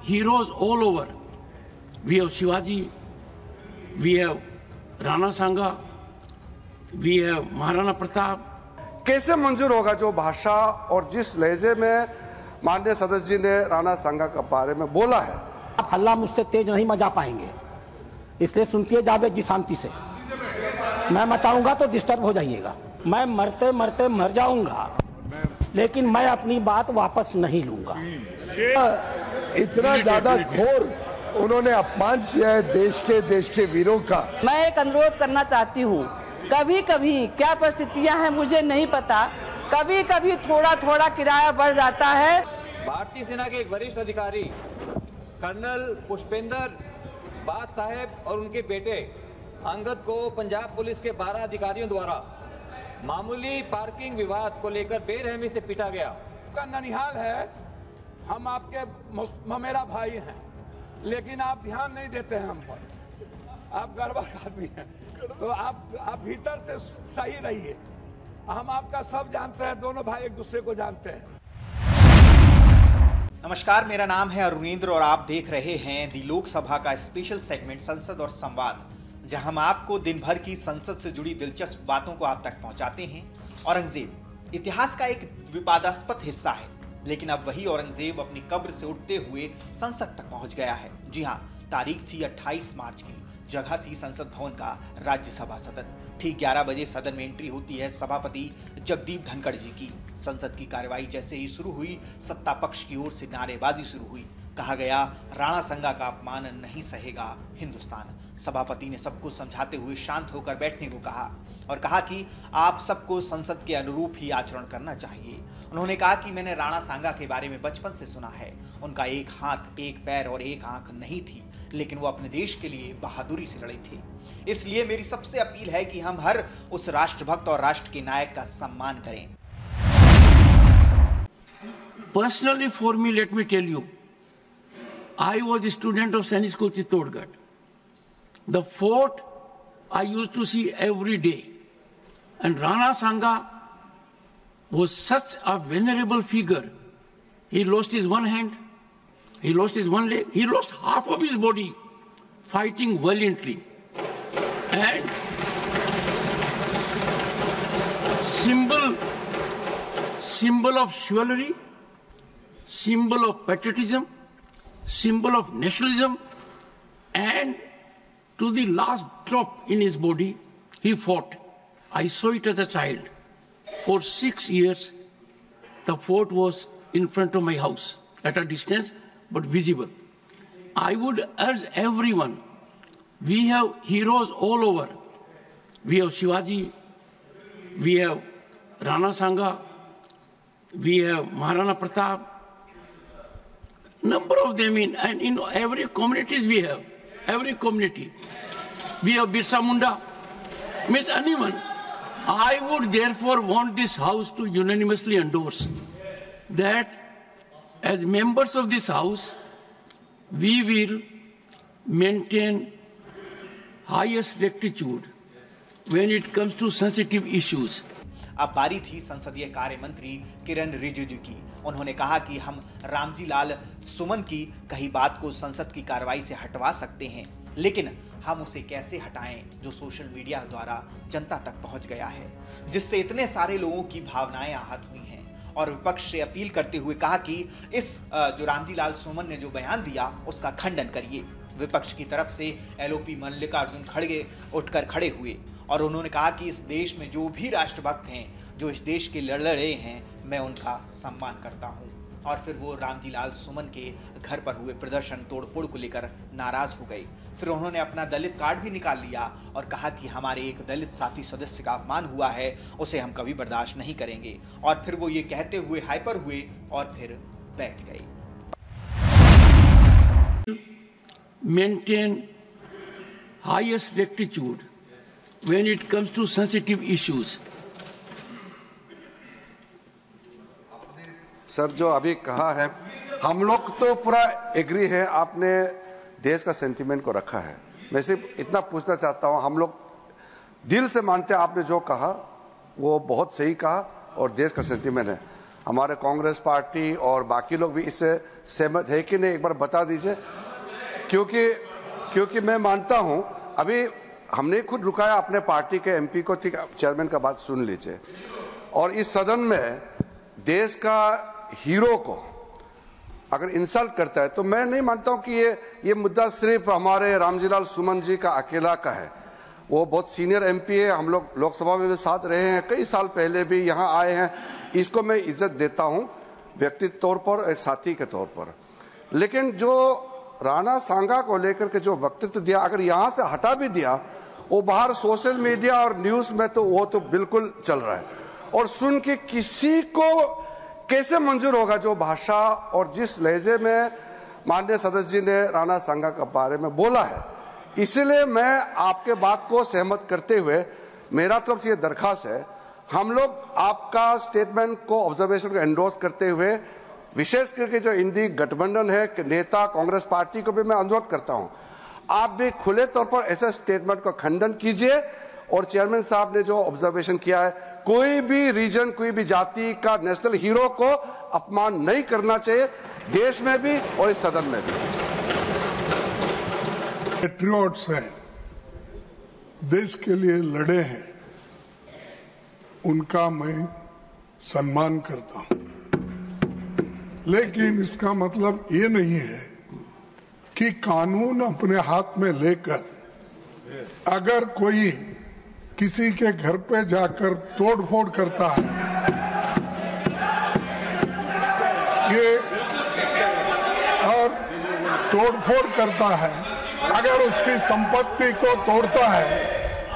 Heroes all over. We have Shivaji, we have Rana Sanga, we have Maharana Pratap. कैसे मंजूर होगा जो भाषा और जिस लहजे में माननीय सदस्य जी ने राणा सांगा के बारे में बोला है? आप हल्ला मुझसे तेज नहीं मचा पाएंगे, इसलिए सुनती जावेद जी शांति से। मैं मचाऊंगा तो डिस्टर्ब हो जाइएगा। मैं मरते मरते मर जाऊंगा, लेकिन मैं अपनी बात वापस नहीं लूंगा। इतना ज्यादा घोर उन्होंने अपमान किया है देश के वीरों का। मैं एक अनुरोध करना चाहती हूँ, कभी कभी क्या परिस्थितियां हैं मुझे नहीं पता, कभी कभी थोड़ा थोड़ा किराया बढ़ जाता है। भारतीय सेना के एक वरिष्ठ अधिकारी कर्नल पुष्पेंद्र बात साहब और उनके बेटे अंगद को पंजाब पुलिस के 12 अधिकारियों द्वारा मामूली पार्किंग विवाद को लेकर बेरहमी से पीटा गया। का ननिहाल है, हम आपके मेरा भाई हैं, लेकिन आप ध्यान नहीं देते हैं हम पर। आप गड़बड़ आदमी हैं, तो आप भीतर से सही रहिए। हम आपका सब जानते हैं, दोनों भाई एक दूसरे को जानते हैं। नमस्कार, मेरा नाम है अरुणेंद्र और आप देख रहे हैं दी लोकसभा का स्पेशल सेगमेंट संसद और संवाद, जहां हम आपको दिन भर की संसद से जुड़ी दिलचस्प बातों को आप तक पहुंचाते हैं। औरंगजेब इतिहास का एक विवादास्पद हिस्सा है, लेकिन अब वही औरंगजेब अपनी कब्र से उठते हुए संसद तक पहुंच गया है। जी हां, तारीख थी 28 मार्च की, जगह थी संसद भवन का राज्यसभा सदन। ठीक 11 बजे सदन में एंट्री होती है सभापति जगदीप धनखड़ जी की। संसद की कार्यवाही जैसे ही शुरू हुई, सत्ता पक्ष की ओर से नारेबाजी शुरू हुई। कहा गया, राणा संगा का अपमान नहीं सहेगा हिंदुस्तान। सभापति ने सबको समझाते हुए शांत होकर बैठने को कहा और कहा कि आप सबको संसद के अनुरूप ही आचरण करना चाहिए। उन्होंने कहा कि मैंने राणा सांगा के बारे में बचपन से सुना है। उनका एक हाथ, एक पैर और एक आंख नहीं थी, लेकिन वो अपने देश के लिए बहादुरी से लड़े थे। इसलिए मेरी सबसे अपील है कि हम हर उस राष्ट्रभक्त और राष्ट्र के नायक का सम्मान करें। Personally, for me, let me tell you, I was a student of Sainik School Chittorgarh. The fort I used to see every day, and Rana Sanga was such a venerable figure. He lost his one hand, he lost his one leg, he lost half of his body fighting valiantly. And symbol of chivalry, symbol of patriotism, symbol of nationalism, and to the last drop in his body, he fought. I saw it as a child. For 6 years, the fort was in front of my house, at a distance, but visible. I would urge everyone, we have heroes all over. We have Shivaji, we have Rana Sanga, we have Maharana Pratap, number of them and in every communities we have, every community. We have Birsa Munda, means anyone. I would therefore want this house to unanimously endorse that as members of this house, we will maintain highest rectitude when it comes to sensitive issues. अब बारी थी संसदीय कार्य मंत्री किरण रिजिजू की। उन्होंने कहा कि हम रामजी लाल सुमन की कही बात को संसद की कार्रवाई से हटवा सकते हैं, लेकिन हम उसे कैसे हटाएं जो सोशल मीडिया द्वारा जनता तक पहुंच गया है, जिससे इतने सारे लोगों की भावनाएं आहत हुई हैं। और विपक्ष से अपील करते हुए कहा कि इस जो रामजी लाल सुमन ने जो बयान दिया उसका खंडन करिए। विपक्ष की तरफ से एलओपी मल्लिकार्जुन खड़गे उठकर खड़े हुए और उन्होंने कहा कि इस देश में जो भी राष्ट्रभक्त हैं, जो इस देश के लड़े हैं, मैं उनका सम्मान करता हूं। और फिर वो रामजी लाल सुमन के घर पर हुए प्रदर्शन तोड़फोड़ को लेकर नाराज हो गए। फिर उन्होंने अपना दलित कार्ड भी निकाल लिया और कहा कि हमारे एक दलित साथी सदस्य का अपमान हुआ है, उसे हम कभी बर्दाश्त नहीं करेंगे। और फिर वो ये कहते हुए हाइपर हुए और फिर बैठ गए। Maintain highest rectitude when it comes to sensitive issues. Sir, जो अभी कहा है, हम लोग तो पूरा एग्री है, आपने देश का सेंटीमेंट को रखा है। मैं सिर्फ इतना पूछना चाहता हूं, हम लोग दिल से मानते हैं आपने जो कहा वो बहुत सही कहा और देश का सेंटीमेंट है। हमारे कांग्रेस पार्टी और बाकी लोग भी इससे सहमत है कि नहीं, एक बार बता दीजिए। क्योंकि मैं मानता हूं, अभी हमने खुद रुकाया अपने पार्टी के एमपी को, ठीक, चेयरमैन का बात सुन लीजिए। और इस सदन में देश का हीरो को अगर इंसल्ट करता है तो मैं नहीं मानता हूं कि ये मुद्दा सिर्फ हमारे रामजीलाल सुमन जी का अकेला का है। वो बहुत सीनियर एमपी है, हम लोग लोकसभा में भी साथ रहे हैं, कई साल पहले भी यहाँ आए हैं। इसको मैं इज्जत देता हूं व्यक्तिगत तौर पर, एक साथी के तौर पर। लेकिन जो राणा सांगा को लेकर के जो वक्तव्य दिया, अगर यहाँ से हटा भी दिया, वो बाहर सोशल मीडिया और न्यूज में तो वो तो बिल्कुल चल रहा है। और सुन के किसी को कैसे मंजूर होगा जो भाषा और जिस लहजे में माननीय सदस्य जी ने राणा सांगा के बारे में बोला है। इसलिए मैं आपके बात को सहमत करते हुए मेरा तरफ से ये दरखास्त है, हम लोग आपका स्टेटमेंट को, ऑब्जर्वेशन को एंडोर्स करते हुए, विशेष करके जो इंडी गठबंधन है नेता कांग्रेस पार्टी को भी मैं अनुरोध करता हूं, आप भी खुले तौर पर ऐसे स्टेटमेंट का खंडन कीजिए। और चेयरमैन साहब ने जो ऑब्जर्वेशन किया है, कोई भी रीजन, कोई भी जाति का नेशनल हीरो को अपमान नहीं करना चाहिए, देश में भी और इस सदन में भी। पेट्रियट्स हैं, देश के लिए लड़े हैं, उनका मैं सम्मान करता हूं। लेकिन इसका मतलब ये नहीं है कि कानून अपने हाथ में लेकर अगर कोई किसी के घर पे जाकर तोड़फोड़ करता है, ये और तोड़फोड़ करता है, अगर उसकी संपत्ति को तोड़ता है,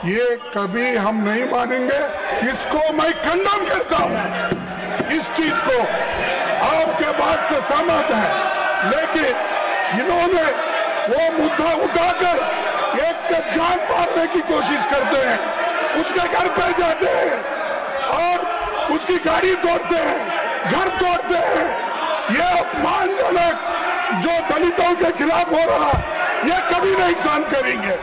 ये कभी हम नहीं मानेंगे। इसको मैं खंडन करता हूं। इस चीज को आपके बात से सहमत है, लेकिन इन्होंने वो मुद्दा उठाकर एक पे जान मारने की कोशिश करते हैं, उसके घर पे जाते हैं और उसकी गाड़ी तोड़ते हैं, घर तोड़ते हैं। ये अपमानजनक जो दलितों के खिलाफ हो रहा, ये कभी नहीं सहन करेंगे।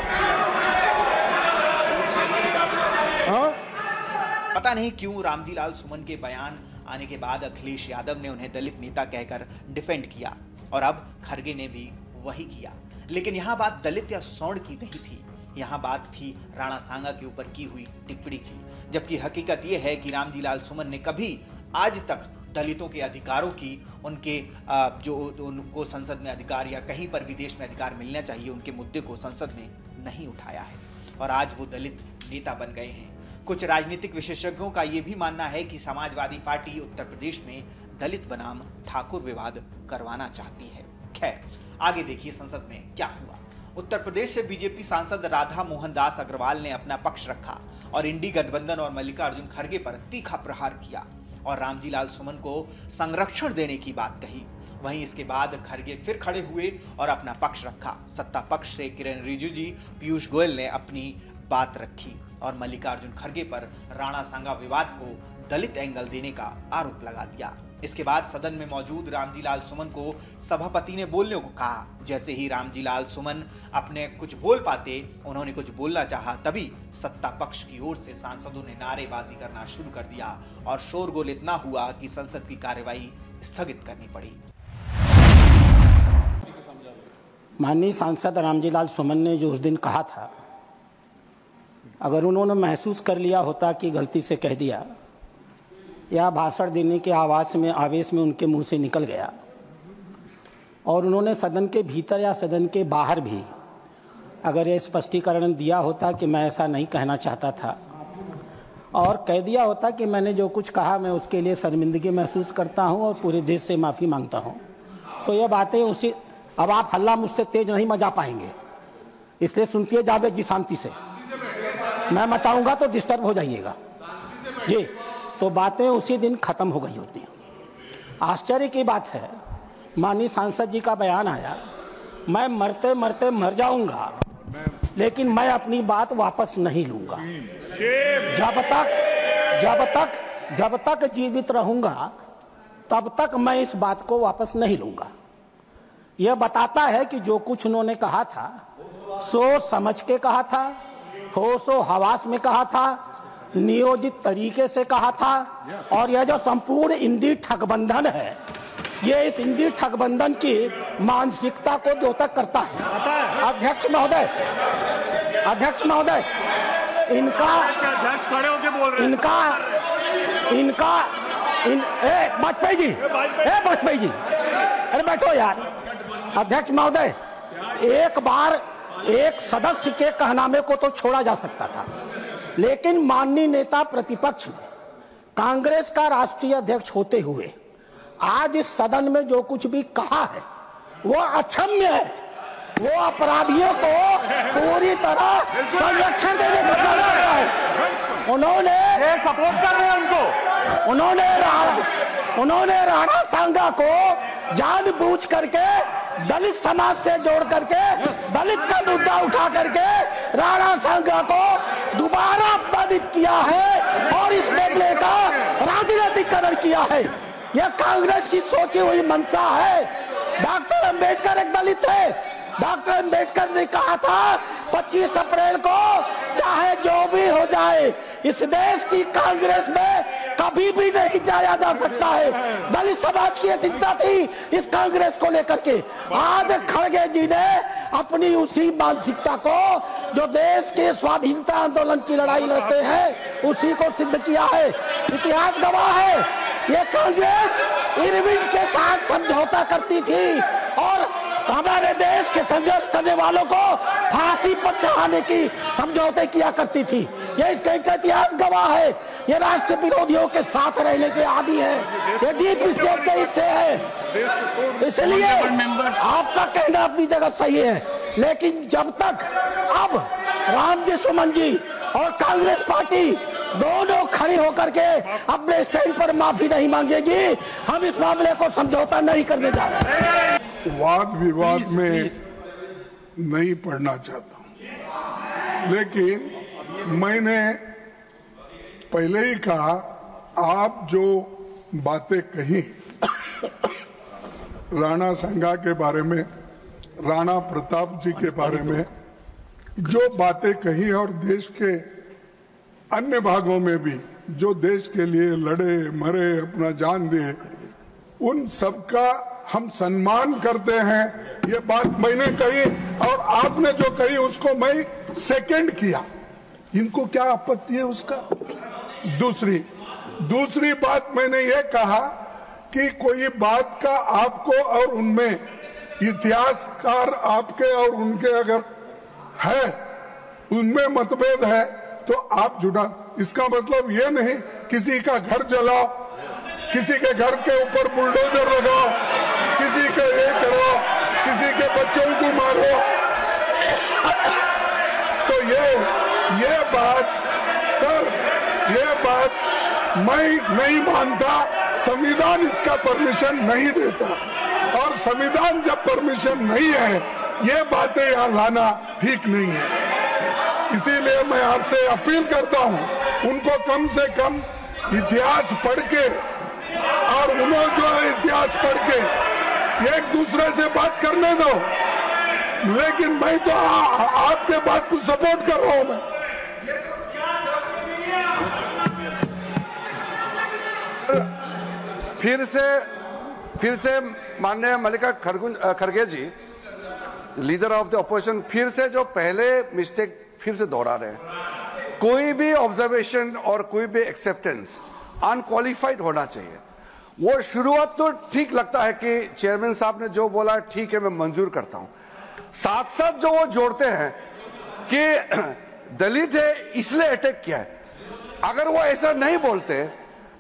पता नहीं क्यों रामजीलाल सुमन के बयान आने के बाद अखिलेश यादव ने उन्हें दलित नेता कहकर डिफेंड किया और अब खरगे ने भी वही किया। लेकिन यहां बात दलित या सौड़ की नहीं थी, यहां बात थी राणा सांगा के ऊपर की हुई टिप्पणी की। जबकि हकीकत यह है कि रामजीलाल सुमन ने कभी आज तक दलितों के अधिकारों की, उनके जो उनको संसद में अधिकार या कहीं पर भी देश में अधिकार मिलना चाहिए, उनके मुद्दे को संसद में नहीं उठाया है। और आज वो दलित नेता बन गए हैं। कुछ राजनीतिक विशेषज्ञों का यह भी मानना है कि समाजवादी पार्टी उत्तर प्रदेश में दलित बनाम ठाकुर विवाद करवाना चाहती है। खैर, आगे देखिए संसद में क्या हुआ। उत्तर प्रदेश से बीजेपी सांसद राधा मोहन दास अग्रवाल ने अपना पक्ष रखा और इंडी गठबंधन और मल्लिकार्जुन खड़गे पर तीखा प्रहार किया और रामजीलाल सुमन को संरक्षण देने की बात कही। वहीं इसके बाद खड़गे फिर खड़े हुए और अपना पक्ष रखा। सत्ता पक्ष से किरेन रिजिजू, पीयूष गोयल ने अपनी बात रखी और मल्लिकार्जुन खड़गे पर राणा सांगा विवाद को दलित एंगल देने का आरोप लगा दिया। इसके बाद सदन में मौजूद रामजीलाल सुमन को सभापति ने बोलने को कहा। जैसे ही रामजीलाल सुमन अपने कुछ बोल पाते, उन्होंने कुछ बोलना चाहा, तभी सत्ता पक्ष की ओर से सांसदों ने नारेबाजी करना शुरू कर दिया और शोरगुल इतना हुआ कि संसद की कार्यवाही स्थगित करनी पड़ी। माननीय सांसद रामजीलाल सुमन ने जो उस दिन कहा था, अगर उन्होंने महसूस कर लिया होता कि गलती से कह दिया या भाषण देने के आवेश में उनके मुंह से निकल गया और उन्होंने सदन के भीतर या सदन के बाहर भी अगर ये स्पष्टीकरण दिया होता कि मैं ऐसा नहीं कहना चाहता था और कह दिया होता कि मैंने जो कुछ कहा मैं उसके लिए शर्मिंदगी महसूस करता हूं और पूरे देश से माफ़ी मांगता हूं, तो ये बातें उसी, अब आप हल्ला मुझसे तेज नहीं मचा पाएंगे, इसलिए सुनती जावेद जी शांति से। मैं मचाऊंगा तो डिस्टर्ब हो जाइएगा जी। तो बातें उसी दिन खत्म हो गई होती। आश्चर्य की बात है, माननीय सांसद जी का बयान आया, मैं मरते मरते मर जाऊंगा लेकिन मैं अपनी बात वापस नहीं लूंगा। जब तक जीवित रहूंगा तब तक मैं इस बात को वापस नहीं लूंगा। यह बताता है कि जो कुछ उन्होंने कहा था सोच समझ के कहा था, होश और हवास में कहा था नियोजित तरीके से कहा था। और यह जो संपूर्ण इंडी ठगबंधन है, ये इस इंडी ठगबंधन की मानसिकता को द्योतक करता है। अध्यक्ष महोदय, वाजपेयी जी, अरे बैठो यार। अध्यक्ष महोदय, एक बार एक सदस्य के कहनामे को तो छोड़ा जा सकता था, लेकिन माननीय नेता प्रतिपक्ष ने कांग्रेस का राष्ट्रीय अध्यक्ष होते हुए आज इस सदन में जो कुछ भी कहा है वो अक्षम्य है। वो अपराधियों को पूरी तरह संरक्षण देने का दावा कर रहा है। उन्होंने सपोर्ट कर रहे हैं उनको। उन्होंने राणा सांगा को जानबूझ करके दलित समाज से जोड़ करके दलित का मुद्दा उठा करके राणा सांगा को दोबारा अपमानित किया है और इस मामले का राजनीतिकरण किया है। यह कांग्रेस की सोची हुई मंशा है। डॉक्टर अंबेडकर एक दलित है। डॉक्टर अंबेडकर ने कहा था 25 अप्रैल को चाहे जो भी हो जाए इस देश की कांग्रेस में कभी भी नहीं जाया जा सकता है। दलित समाज की चिंता थी इस कांग्रेस को लेकर के। आज खड़गे जी ने अपनी उसी मानसिकता को जो देश के स्वाधीनता आंदोलन की लड़ाई लड़ते हैं उसी को सिद्ध किया है। इतिहास गवाह है, ये कांग्रेस इरविन के साथ समझौता करती थी और हमारे देश के संघर्ष करने वालों को फांसी पर चढ़ाने की समझौते किया करती थी। ये इसका इतिहास गवाह है। ये राष्ट्र विरोधियों के साथ रहने के आदी है। ये डीप स्टेट के हिस्से है। इसलिए आपका कहना अपनी जगह सही है, लेकिन जब तक अब रामजी सुमन जी और कांग्रेस पार्टी दोनों खड़ी होकर के अपने स्टैंड पर माफी नहीं मांगेगी, हम इस मामले को समझौता नहीं करने जा रहे। वाद विवाद में नहीं पढ़ना चाहता हूं, लेकिन मैंने पहले ही कहा, आप जो बातें कही राणा सांगा के बारे में, राणा प्रताप जी के बारे में जो बातें कही और देश के अन्य भागों में भी जो देश के लिए लड़े मरे अपना जान दिए, उन सबका हम सम्मान करते हैं। ये बात मैंने कही और आपने जो कही उसको मैं सेकंड किया। इनको क्या आपत्ति है उसका? दूसरी बात मैंने ये कहा कि कोई बात का आपको और उनमें इतिहासकार आपके और उनके अगर है उनमें मतभेद है तो आप जुड़ा। इसका मतलब ये नहीं किसी का घर जलाओ, किसी के घर के ऊपर बुलडोजर लगाओ, किसी का ये करो, किसी के बच्चों को मारो। तो ये बात सर, ये बात मैं नहीं मानता। संविधान इसका परमिशन नहीं देता और संविधान जब परमिशन नहीं है ये बातें यहाँ लाना ठीक नहीं है। इसीलिए मैं आपसे अपील करता हूँ उनको कम से कम इतिहास पढ़ के और उन्होंने जो इतिहास पढ़ के एक दूसरे से बात करने दो। लेकिन मैं तो आपके बात को सपोर्ट कर रहा हूं। मैं फिर से माननीय मल्लिका खड़गे जी, लीडर ऑफ द ऑपोजिशन, फिर से जो पहले मिस्टेक फिर से दोहरा रहे हैं। कोई भी ऑब्जर्वेशन और कोई भी एक्सेप्टेंस अनक्वालिफाइड होना चाहिए। वो शुरुआत तो ठीक लगता है कि चेयरमैन साहब ने जो बोला ठीक है, मैं मंजूर करता हूं। साथ साथ जो वो जोड़ते हैं कि दलित है इसलिए अटैक किया है, अगर वो ऐसा नहीं बोलते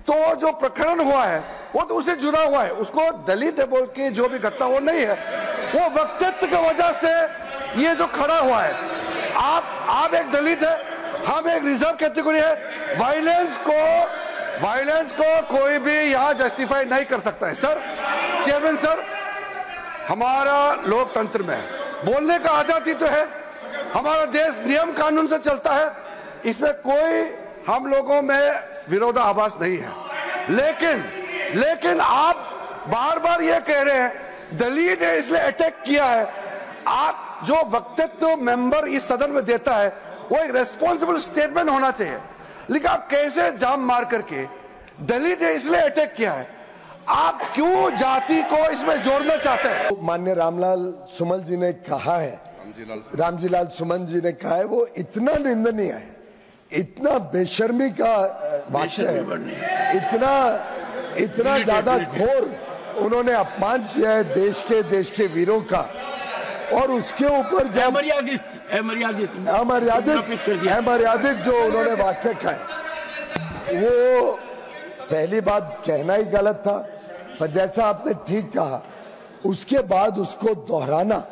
तो जो प्रकरण हुआ है वो तो उससे जुड़ा हुआ है। उसको दलित है बोल के जो भी घटना वो नहीं है, वो वक्तव्य की वजह से ये जो खड़ा हुआ है। आप एक दलित है, हम एक रिजर्व कैटेगरी है। वायलेंस को कोई भी यहाँ जस्टिफाई नहीं कर सकता है। सर, चेयरमैन सर, हमारा लोकतंत्र में बोलने का आजादी तो है, हमारा देश नियम कानून से चलता है, इसमें कोई हम लोगों में विरोधाभास नहीं है। लेकिन आप बार बार ये कह रहे हैं दलित ने इसलिए अटैक किया है। आप जो वक्तव्य मेंबर इस सदन में देता है वो एक रेस्पॉन्सिबल स्टेटमेंट होना चाहिए। लेकिन आप कैसे जाम मार करके दलित ने इसलिए अटैक किया है, आप क्यों जाति को इसमें जोड़ना चाहते हैं? माननीय रामलाल सुमन जी ने कहा है, रामजीलाल सुमन जी ने कहा है, वो इतना निंदनीय है, इतना बेशर्मी का वाक्य है, इतना ज्यादा घोर उन्होंने अपमान किया है देश के वीरों का। और उसके ऊपर जब अमर्यादित जो उन्होंने वाक्य कहा है, वो पहली बात कहना ही गलत था, पर जैसा आपने ठीक कहा उसके बाद उसको दोहराना,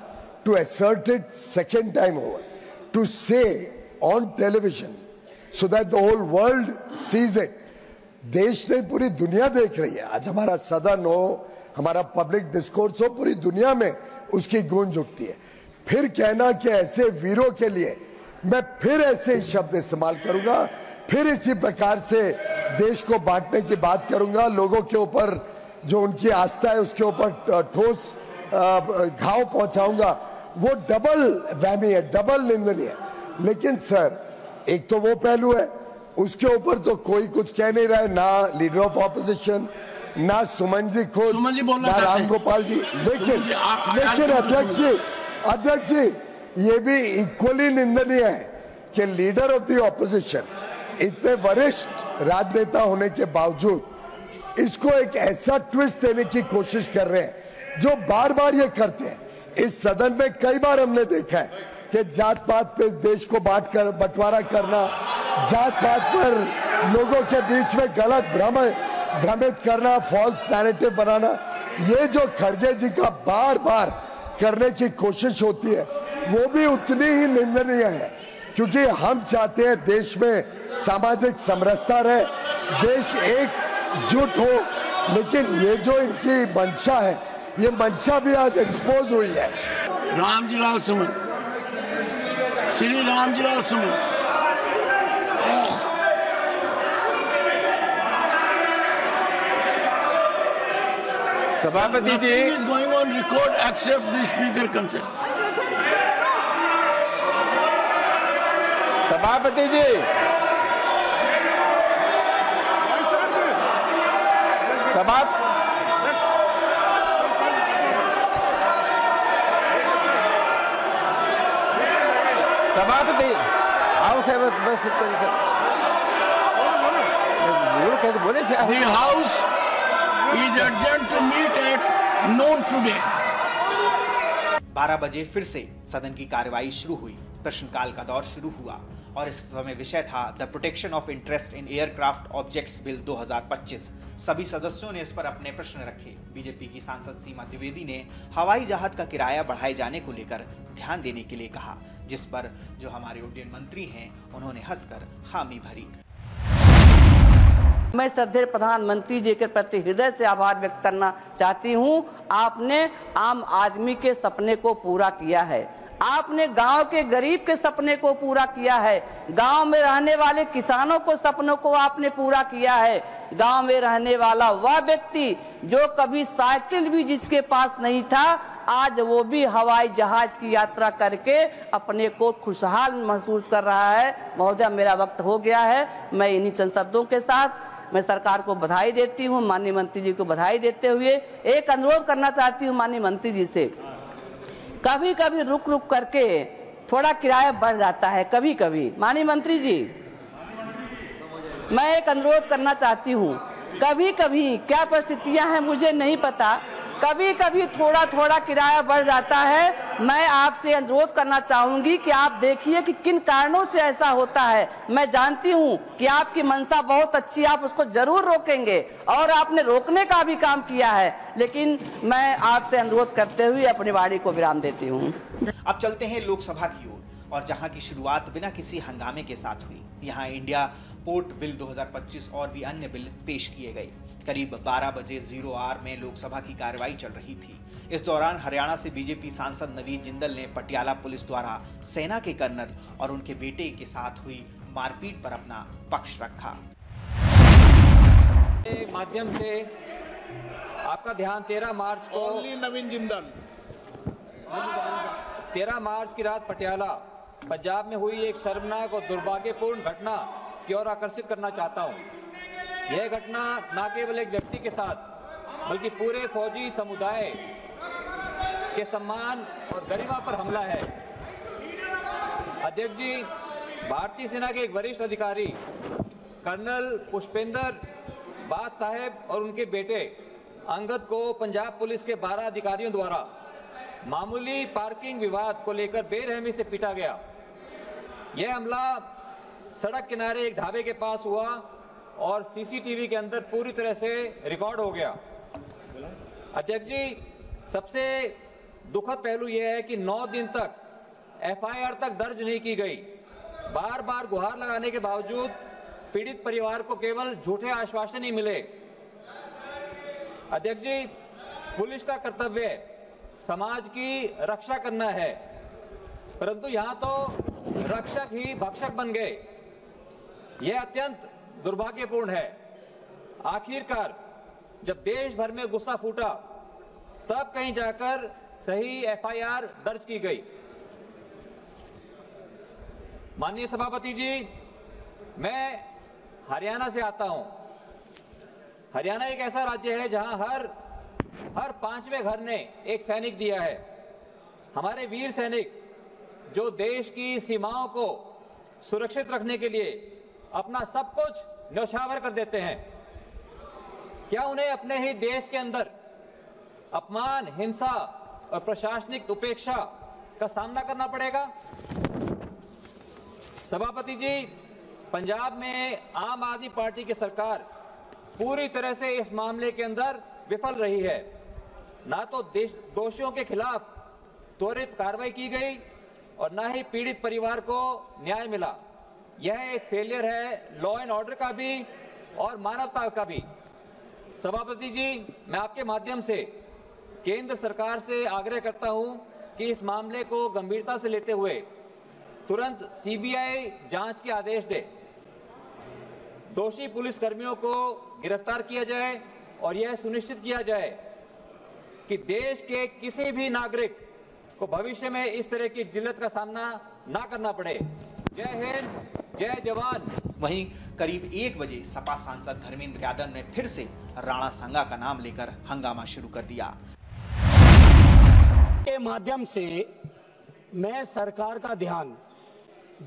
to assert it second time over, to say on television so that the whole world sees it, देश नहीं पूरी दुनिया देख रही है। आज हमारा सदन हो, हमारा पब्लिक डिस्कोर्स हो, पूरी दुनिया में उसकी गूंज उठती है। फिर कहना कि ऐसे वीरों के लिए मैं फिर ऐसे ही शब्द इस्तेमाल करूंगा, फिर इसी प्रकार से देश को बांटने की बात करूंगा, लोगों के ऊपर जो उनकी आस्था है उसके ऊपर ठोस घाव पहुंचाऊंगा, वो डबल वहमी है, डबल निंदनीय है। लेकिन सर, एक तो वो पहलू है, उसके ऊपर तो कोई कुछ कह नहीं रहा है, ना लीडर ऑफ ऑपोजिशन, ना सुमन जी खुद, ना राम गोपाल जी। लेकिन अध्यक्ष जी ये भी इक्वली निंदनीय है कि लीडर ऑफ द ऑपोजिशन, इतने वरिष्ठ राजनेता होने के बावजूद इसको एक ऐसा ट्विस्ट देने की कोशिश कर रहे हैं जो बार बार ये करते हैं। इस सदन में कई बार हमने देखा है कि जात पात पे देश को बंटवारा करना, जात पात पर लोगों के बीच में गलत भ्रमित करना, फॉल्स नैरेटिव बनाना, ये जो खड़गे जी का बार बार करने की कोशिश होती है वो भी उतनी ही निंदनीय है, क्योंकि हम चाहते हैं देश में सामाजिक समरसता रहे, देश एकजुट हो। लेकिन ये जो इनकी मंशा है, ये मंशा भी आज एक्सपोज हुई है। रामजीलाल सुमन, श्री रामजीलाल सुमन, सभापति जी is going on record except the speaker consent. सभापति जी, सभापति आओ साहब, बस बोले The house is adjourned to meet at noon today. 12 बजे फिर से सदन की कार्यवाही शुरू हुई। प्रश्नकाल का दौर शुरू हुआ और इस समय विषय था the protection of interest in aircraft objects bill 2025। सभी सदस्यों ने इस पर अपने प्रश्न रखे। बीजेपी की सांसद सीमा द्विवेदी ने हवाई जहाज का किराया बढ़ाए जाने को लेकर ध्यान देने के लिए कहा, जिस पर जो हमारे उड्डयन मंत्री हैं उन्होंने हंसकर हामी भरी। मैं श्रद्धेय प्रधानमंत्री जी के प्रति हृदय से आभार व्यक्त करना चाहती हूं। आपने आम आदमी के सपने को पूरा किया है, आपने गांव के गरीब के सपने को पूरा किया है, गांव में रहने वाले किसानों को सपनों को आपने पूरा किया है। गांव में रहने वाला वह व्यक्ति जो कभी साइकिल भी जिसके पास नहीं था, आज वो भी हवाई जहाज की यात्रा करके अपने को खुशहाल महसूस कर रहा है। महोदय, मेरा वक्त हो गया है। मैं इन्हीं चंद शब्दों के साथ मैं सरकार को बधाई देती हूँ, माननीय मंत्री जी को बधाई देते हुए एक अनुरोध करना चाहती हूँ माननीय मंत्री जी से। कभी कभी रुक रुक करके थोड़ा किराया बढ़ जाता है, कभी कभी। माननीय मंत्री जी, मैं एक अनुरोध करना चाहती हूँ, कभी कभी क्या परिस्थितियां हैं मुझे नहीं पता, कभी कभी थोड़ा थोड़ा किराया बढ़ जाता है। मैं आपसे अनुरोध करना चाहूंगी कि आप देखिए कि किन कारणों से ऐसा होता है। मैं जानती हूं कि आपकी मंशा बहुत अच्छी, आप उसको जरूर रोकेंगे और आपने रोकने का भी काम किया है, लेकिन मैं आपसे अनुरोध करते हुए अपनी वाणी को विराम देती हूं। अब चलते हैं लोकसभा की ओर, और जहां की शुरुआत बिना किसी हंगामे के साथ हुई। यहां इंडिया पोर्ट बिल 2025 और भी अन्य बिल पेश किए गए। करीब 12 बजे 0 आवर में लोकसभा की कार्यवाही चल रही थी। इस दौरान हरियाणा से बीजेपी सांसद नवीन जिंदल ने पटियाला पुलिस द्वारा सेना के कर्नल और उनके बेटे के साथ हुई मारपीट पर अपना पक्ष रखा। माध्यम से आपका ध्यान 13 मार्च को नवीन जिंदल 13 मार्च की रात पटियाला पंजाब में हुई एक शर्मनाक और दुर्भाग्यपूर्ण घटना की ओर आकर्षित करना चाहता हूं। यह घटना न केवल एक व्यक्ति के साथ बल्कि पूरे फौजी समुदाय के सम्मान और गरिमा पर हमला है। अध्यक्ष जी, भारतीय सेना के एक वरिष्ठ अधिकारी कर्नल पुष्पेंद्र बात साहेब और उनके बेटे अंगद को पंजाब पुलिस के 12 अधिकारियों द्वारा मामूली पार्किंग विवाद को लेकर बेरहमी से पीटा गया। यह हमला सड़क किनारे एक ढाबे के पास हुआ और सीसीटीवी के अंदर पूरी तरह से रिकॉर्ड हो गया। अध्यक्ष जी, सबसे दुखद पहलू यह है कि 9 दिन तक एफआईआर तक दर्ज नहीं की गई। बार बार गुहार लगाने के बावजूद पीड़ित परिवार को केवल झूठे आश्वासन ही मिले। अध्यक्ष जी, पुलिस का कर्तव्य समाज की रक्षा करना है, परंतु यहां तो रक्षक ही भक्षक बन गए। यह अत्यंत दुर्भाग्यपूर्ण है। आखिरकार जब देश भर में गुस्सा फूटा तब कहीं जाकर सही एफआईआर दर्ज की गई। माननीय सभापति जी, मैं हरियाणा से आता हूं। हरियाणा एक ऐसा राज्य है जहां हर 5वें घर ने एक सैनिक दिया है। हमारे वीर सैनिक जो देश की सीमाओं को सुरक्षित रखने के लिए अपना सब कुछ न्यौछावर कर देते हैं, क्या उन्हें अपने ही देश के अंदर अपमान, हिंसा और प्रशासनिक उपेक्षा का सामना करना पड़ेगा? सभापति जी, पंजाब में आम आदमी पार्टी की सरकार पूरी तरह से इस मामले के अंदर विफल रही है। ना तो दोषियों के खिलाफ त्वरित कार्रवाई की गई और ना ही पीड़ित परिवार को न्याय मिला। यह एक फेलियर है लॉ एंड ऑर्डर का भी और मानवता का भी। सभापति जी, मैं आपके माध्यम से केंद्र सरकार से आग्रह करता हूं कि इस मामले को गंभीरता से लेते हुए तुरंत सीबीआई जांच के आदेश दे, दोषी पुलिसकर्मियों को गिरफ्तार किया जाए और यह सुनिश्चित किया जाए कि देश के किसी भी नागरिक को भविष्य में इस तरह की जिल्लत का सामना ना करना पड़े। जय हिंद, जय जवान। वहीं करीब 1 बजे सपा सांसद धर्मेंद्र यादव ने फिर से राणा सांगा का नाम लेकर हंगामा शुरू कर दिया। के माध्यम से मैं सरकार का ध्यान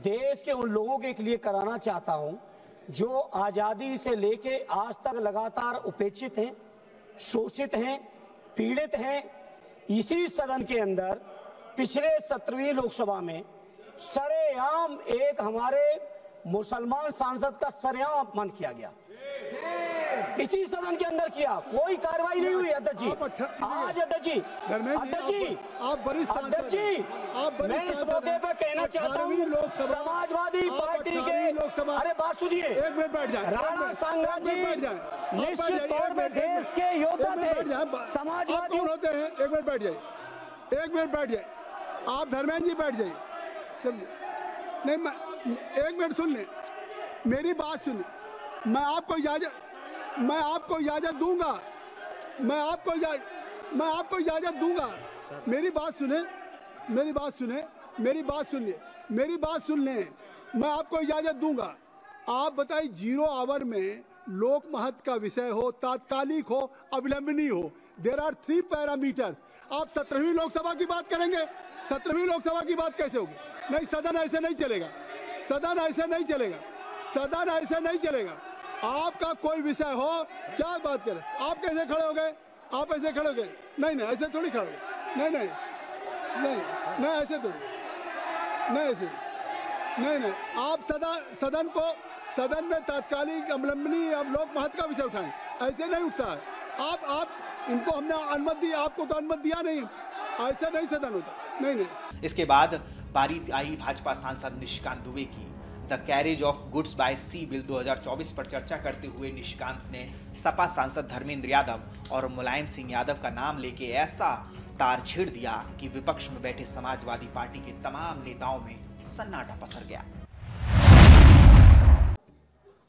देश के उन लोगों के लिए कराना चाहता हूं जो आजादी से लेके आज तक लगातार उपेक्षित हैं, शोषित हैं, पीड़ित हैं। इसी सदन के अंदर पिछले 17वीं लोकसभा में सरेआम एक हमारे मुसलमान सांसद का सरेआम अपमान किया गया। इसी सदन के अंदर किया, कोई कार्रवाई नहीं हुई। अध्यक्ष जी, आज अध्यक्ष जी, मैं इस मौके पर कहना चाहता हूं, समाजवादी पार्टी के, अरे बात सुनिए, राणा सांगा जी निश्चित तौर पर देश के योद्धा थे, समाजवादी होते हैं। एक मिनट बैठ जाए, आप धर्मेंद्र जी बैठ जाइए। नहीं, मैं 1 मिनट सुन ले, मेरी बात सुन। मैं आपको इजाजत दूंगा, मैं आपको इजाजत दूंगा। मेरी बात सुने, मैं आपको इजाजत दूंगा। आप बताइए, 0 आवर में लोक महत्व का विषय हो, तात्कालिक हो, अविलंबनीय हो, देयर आर 3 पैरामीटर। आप 17वीं लोकसभा की बात करेंगे, 17वीं लोकसभा की बात कैसे होगी? नहीं, सदन ऐसे नहीं चलेगा, सदन ऐसे नहीं चलेगा। आपका कोई विषय हो, क्या बात करें? आप कैसे खड़े हो गए? आप ऐसे खड़े हो गए? नहीं, ऐसे थोड़ी खड़े हो। नहीं, ऐसे थोड़ी, नहीं। आप सदन में तात्कालिक, अवलंबनीय, अब लोक महत्व का विषय उठाएं, ऐसे नहीं उठता है। आप इनको हमने अनुमति दी, आपको तो अनुमति दिया नहीं, ऐसा नहीं सदन होता। नहीं। इसके बाद बारी आई भाजपा सांसद निशिकांत दुबे की। The carriage of goods by sea bill 2024 पर चर्चा करते हुए निशिकांत ने सपा सांसद धर्मेंद्र यादव और मुलायम सिंह यादव का नाम लेके ऐसा तार छेड़ दिया कि विपक्ष में बैठे समाजवादी पार्टी के तमाम नेताओं में सन्नाटा पसर गया।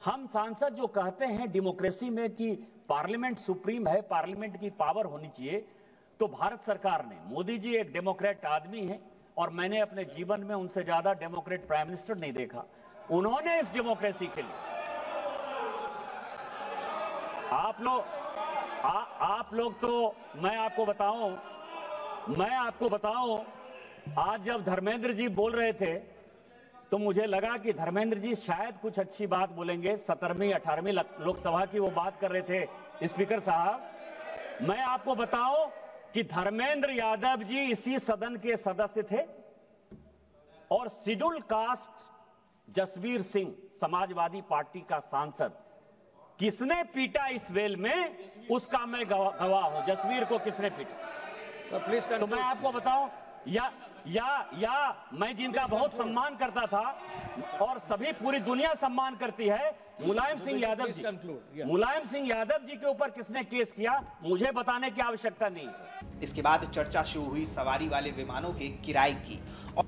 हम सांसद जो कहते हैं डेमोक्रेसी में कि पार्लियामेंट सुप्रीम है, पार्लियामेंट की पावर होनी चाहिए, तो भारत सरकार ने, मोदी जी एक डेमोक्रेट आदमी है और मैंने अपने जीवन में उनसे ज्यादा डेमोक्रेट प्राइम मिनिस्टर नहीं देखा। उन्होंने इस डेमोक्रेसी के लिए आप लोग तो मैं आपको बताऊं आज जब धर्मेंद्र जी बोल रहे थे तो मुझे लगा कि धर्मेंद्र जी शायद कुछ अच्छी बात बोलेंगे। 17वीं 18वीं लोकसभा की वो बात कर रहे थे स्पीकर साहब। मैं आपको बताऊं कि धर्मेंद्र यादव जी इसी सदन के सदस्य थे और schedule caste Jasvir Singh Samajwadi party का सांसद किसने पीटा इस वेल में उसका मैं गवाह हूं। जसवीर को किसने पीटा तो मैं आपको बताऊं या मैं जिनका बहुत सम्मान करता था और सभी पूरी दुनिया सम्मान करती है मुलायम सिंह यादव जी के ऊपर किसने केस किया मुझे बताने की आवश्यकता नहीं है। इसके बाद चर्चा शुरू हुई सवारी वाले विमानों के किराए की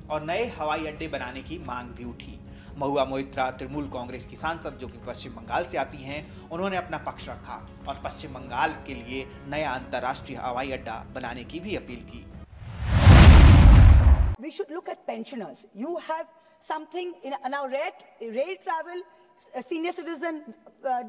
और नए हवाई अड्डे बनाने की मांग भी उठी। महुआ मोइत्रा तृणमूल कांग्रेस की सांसद जो कि पश्चिम बंगाल से आती हैं, उन्होंने अपना पक्ष रखा और पश्चिम बंगाल के लिए नया अंतर्राष्ट्रीय हवाई अड्डा बनाने की भी अपील की। We should look at pensioners. You have something in now rail travel, senior citizen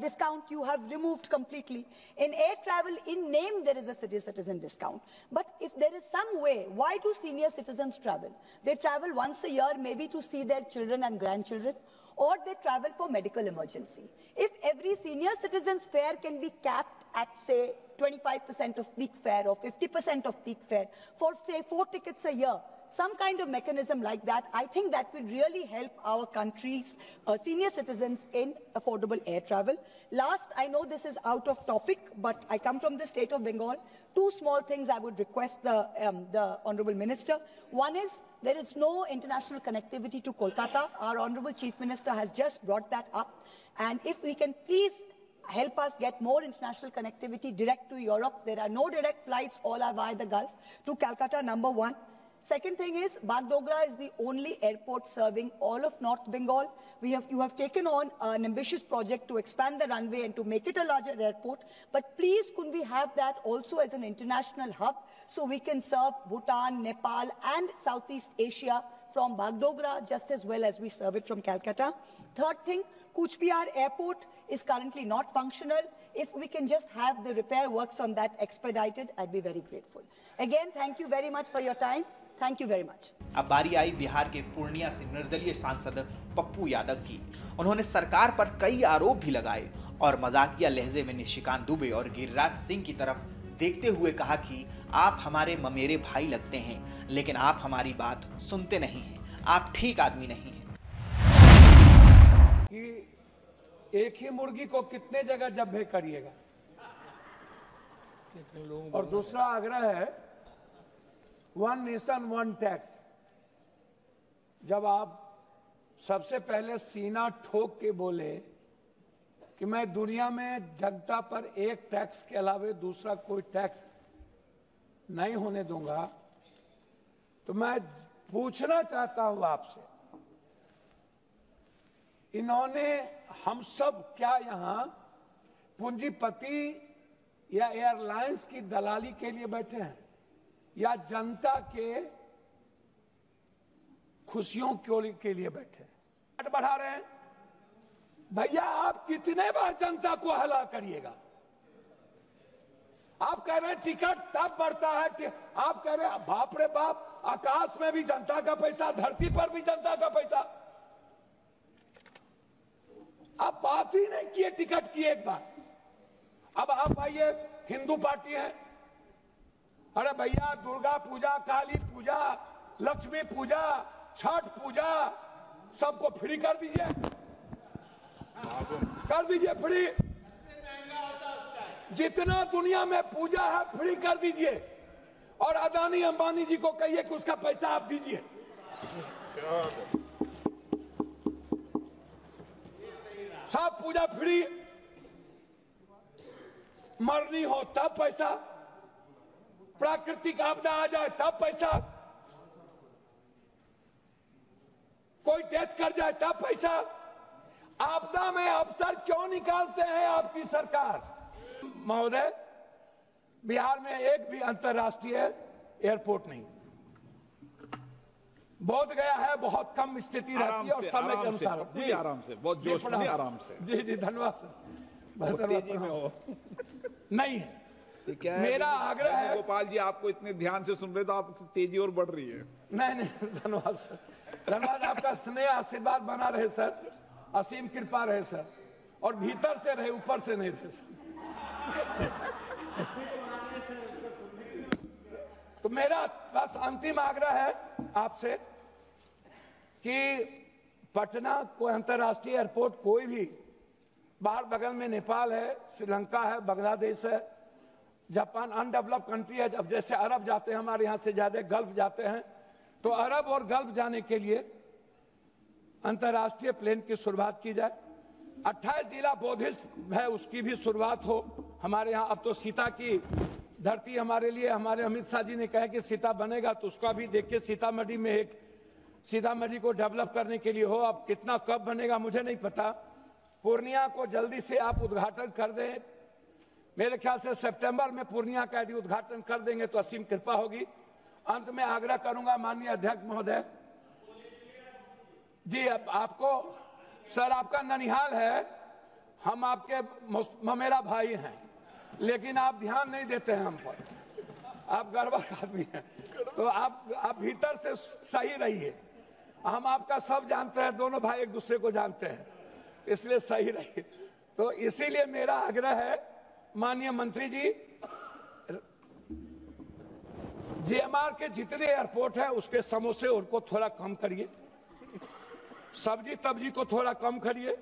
discount you have removed completely. In air travel, in name there is a senior citizen discount. But if there is some way, why do senior citizens travel? They travel once a year maybe to see their children and grandchildren, or they travel for medical emergency. If every senior citizen's fare can be capped at say 25% of peak fare or 50% of peak fare for say 4 tickets a year, some kind of mechanism like that, I think that will really help our country's senior citizens in affordable air travel. Last, I know this is out of topic, but I come from the state of Bengal. 2 small things I would request the Honorable Minister. One is, there is no international connectivity to Kolkata. Our Honorable Chief Minister has just brought that up. And if we can please help us get more international connectivity direct to Europe. There are no direct flights, all are via the Gulf, to Calcutta, number 1. Second thing is, Bagdogra is the only airport serving all of North Bengal. You have taken on an ambitious project to expand the runway and to make it a larger airport. But please, could we have that also as an international hub so we can serve Bhutan, Nepal and Southeast Asia from Bagdogra just as well as we serve it from Calcutta. Third thing, Kuch Bihar Airport is currently not functional. If we can just have the repair works on that expedited, I'd be very grateful. Again, thank you very much for your time. Thank you very much. अब बारी आई बिहार के पूर्णिया से निर्दलीय सांसद पप्पू यादव की। उन्होंने सरकार पर कई आरोप भी लगाए और मजाकिया लहजे में निशिकांत दुबे और गिरिराज सिंह की तरफ देखते हुए कहा कि आप हमारे ममेरे भाई लगते हैं, लेकिन आप हमारी बात सुनते नहीं हैं, आप ठीक आदमी नहीं हैं। कि एक ही मुर्गी को कितने जगह जब्बे करिएगा। और दूसरा आग्रह है, 1 नेशन 1 टैक्स। जब आप सबसे पहले सीना ठोक के बोले कि मैं दुनिया में जनता पर एक टैक्स के अलावा दूसरा कोई टैक्स नहीं होने दूंगा, तो मैं पूछना चाहता हूं आपसे, इन्होंने हम सब क्या यहां पूंजीपति या एयरलाइंस की दलाली के लिए बैठे हैं या जनता के खुशियों के लिए बैठे हैं? बढ़ा रहे हैं भैया, आप कितने बार जनता को हला करिएगा? आप कह रहे हैं टिकट तब बढ़ता है, आप कह रहे हैं बाप रे बाप, आकाश में भी जनता का पैसा, धरती पर भी जनता का पैसा। आप बात ही नहीं किए टिकट की एक बार। अब आप आइए, हिंदू पार्टी है, अरे भैया दुर्गा पूजा, काली पूजा, लक्ष्मी पूजा, छठ पूजा सबको फ्री कर दीजिए, फ्री। जितना दुनिया में पूजा है फ्री कर दीजिए, और अदानी अंबानी जी को कहिए कि उसका पैसा आप दीजिए। सब पूजा फ्री, मरनी हो तब पैसा, प्राकृतिक आपदा आ जाए तब पैसा, कोई डेथ कर जाए तब पैसा। आपदा में अफसर क्यों निकालते हैं आपकी सरकार? महोदय, बिहार में एक भी अंतर्राष्ट्रीय एयरपोर्ट नहीं, बोध गया है बहुत कम स्थिति रहती है और समय के अनुसार। जी आराम से, बहुत जोश में, आराम से। जी जी धन्यवाद सर। तेजी में हो नहीं है, क्या है मेरा आग्रह है। गोपाल जी आपको इतने ध्यान से सुन रहे तो आप तेजी और बढ़ रही है। नहीं धन्यवाद सर, धन्यवाद। आपका स्नेह आशीर्वाद बना रहे सर, असीम कृपा रहे सर, और भीतर से रहे, ऊपर से नहीं रहे सर। तो मेरा बस अंतिम आग्रह है आपसे कि पटना को अंतर्राष्ट्रीय एयरपोर्ट कोई भी, बाहर बगल में नेपाल है, श्रीलंका है, बांग्लादेश है, जापान अनडेवलप्ड कंट्री है। अब जैसे अरब जाते हैं, हमारे यहां से ज्यादा गल्फ जाते हैं, तो अरब और गल्फ जाने के लिए अंतर्राष्ट्रीय प्लेन की शुरुआत की जाए। 28 जिला बौद्धिस्ट है, उसकी भी शुरुआत हो हमारे यहाँ। अब तो सीता की धरती हमारे लिए, हमारे अमित शाह जी ने कहा कि सीता बनेगा, तो उसका भी देखिए सीतामढ़ी में एक, सीतामढ़ी को डेवलप करने के लिए हो। अब कितना कब बनेगा मुझे नहीं पता। पूर्णिया को जल्दी से आप उद्घाटन कर दें, मेरे ख्याल से सितंबर में पूर्णिया का यदि उद्घाटन कर देंगे तो असीम कृपा होगी। अंत में आग्रह करूंगा माननीय अध्यक्ष महोदय जी, अब आपको सर, आपका ननिहाल है, हम आपके ममेरा भाई हैं, लेकिन आप ध्यान नहीं देते हैं हम पर, आप गड़बड़ आदमी हैं, तो आप भीतर से सही रहिए। हम आपका सब जानते हैं, दोनों भाई एक दूसरे को जानते हैं, इसलिए सही रहिए। तो इसीलिए मेरा आग्रह है माननीय मंत्री जी, जीएमआर के जितने एयरपोर्ट है उसके समोसे उनको थोड़ा कम करिए, सब्जी तब्जी को थोड़ा कम करिए,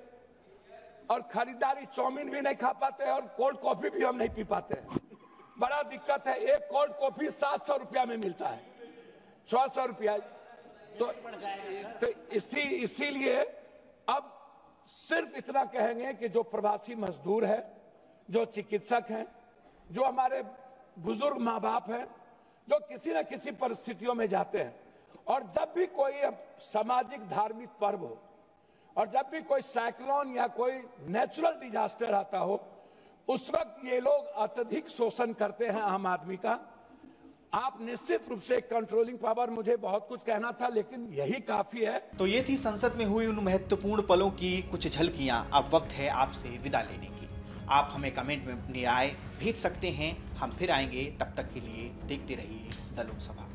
और खरीदारी चाउमीन भी नहीं खा पाते हैं और कोल्ड कॉफी भी हम नहीं पी पाते हैं, बड़ा दिक्कत है। एक कोल्ड कॉफी 700 रुपया में मिलता है, 600 रुपया। तो इसीलिए अब सिर्फ इतना कहेंगे कि जो प्रवासी मजदूर है, जो चिकित्सक हैं, जो हमारे बुजुर्ग माँ बाप हैं, जो किसी न किसी परिस्थितियों में जाते हैं, और जब भी कोई सामाजिक धार्मिक पर्व हो, और जब भी कोई साइक्लोन या कोई नेचुरल डिजास्टर आता हो, उस वक्त ये लोग अत्यधिक शोषण करते हैं आम आदमी का। आप निश्चित रूप से कंट्रोलिंग पावर, मुझे बहुत कुछ कहना था लेकिन यही काफी है। तो ये थी संसद में हुई उन महत्वपूर्ण पलों की कुछ झलकियां। अब वक्त है आपसे विदा लेने की। आप हमें कमेंट में अपनी राय भेज सकते हैं, हम फिर आएंगे। तब तक के लिए देखते रहिए द लोकसभा।